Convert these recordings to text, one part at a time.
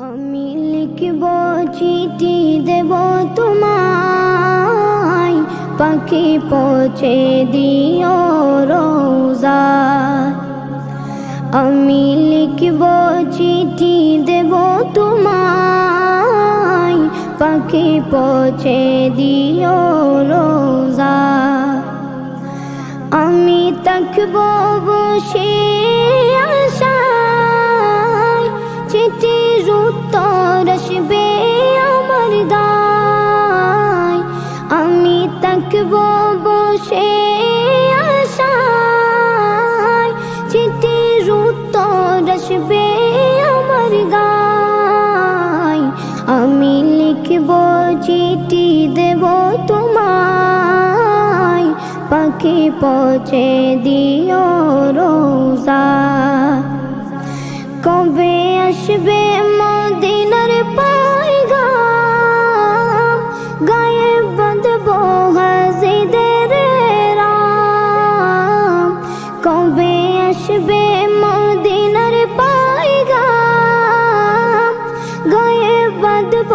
আমি লিখব চিঠি দেব তোমায়, পাখি পৌঁছে দিও রোজা। আমি লিখব চিঠি দেব তোমায়, পাখি পৌঁছে দিও রোজা। আমি থাকব বসে আশায়, চিঠির উত্তর আসবে আমার দায়। আমি থাকব বসে আশায়, চিঠির উত্তর আসবে আমার গায়। আমি লিখব চিঠি দেব তোমায়, পাখি পৌঁছে দিও রোজা। কবে আসবে মদিনার পয়গাম, গায়ে বাঁধব হাজিদের রাম। কবে আসবে মদিনার পয়গাম, গায়ে বাঁধব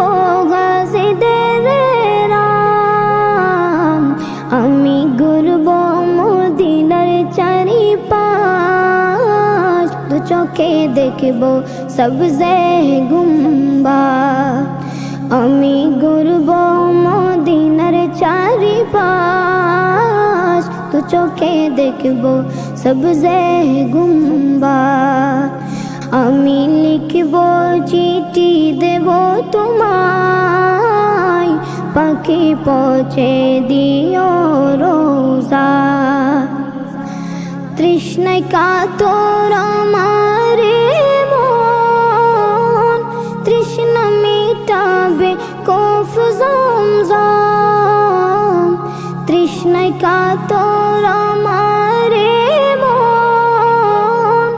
হাজিদের রাম। আমি ঘুরব মদিনার চারিপাশ, দু চোখে দেখব সবজে গুম্বাদ। আমি ঘুরব মদিনার চারিপাশ, দু চোখে দেখব সবজে গুম্বাদ। আমি লিখব চিঠি দেব তোমায়, পাখি পৌঁছে দিও রোজা। তৃষ্ণায় কাতর আমার মন, তৃষ্ণা মিটাবে কফ জমজম। তৃষ্ণায় কাতর আমার মন,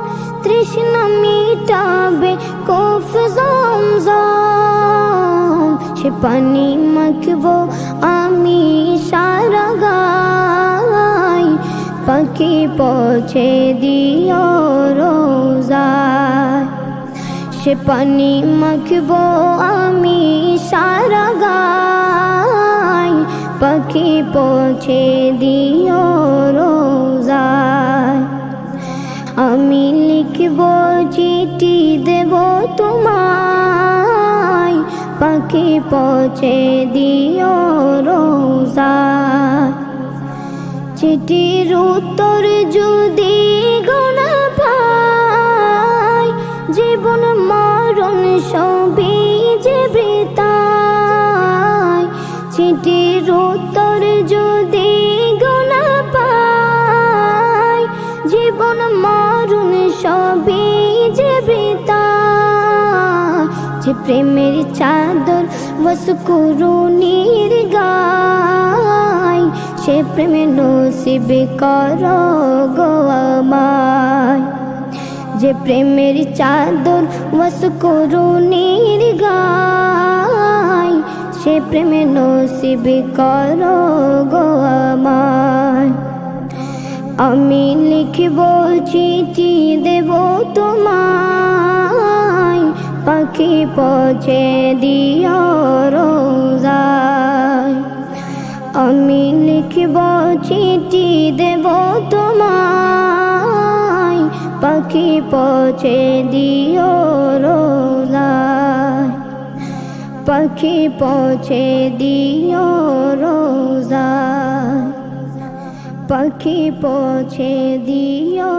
তৃষ্ণা মিটাবে কফ জমজম। সে পানি মাখবো আমি সারা গায়, পাখি পৌঁছে দিও রোজায়। সে পানি মাখবো আমি সারা গায়, পাখি পৌঁছে দিও রোজায়। আমি লিখব চিঠি দেব তোমায়, পাখি পৌঁছে দিও রোজায়। চিঠির উত্তর যদি গোনা পাই, জীবন মরণ সবই যে বৃথায়। চিঠির উত্তর যদি গোনা পাই, জীবন মরণ সবই যে বৃথায়। যে প্রেমের চাদর বসকুরুনির গায়, সে প্রেমে নসিব করো গো আমায়। যে প্রেমের চাদর বসকুরুনির গায়, সে প্রেমে নসিব করো গো আমায়। আমি লিখব চিঠি দেব তোমায়, পাখি পৌঁছে দিও রোজায়। আমি লিখব চিঠি দেব তোমায়, পাখি পৌঁছে দিও রোজায়। পাখি পৌঁছে দিও রোজায়, পাখি পৌঁছে দিও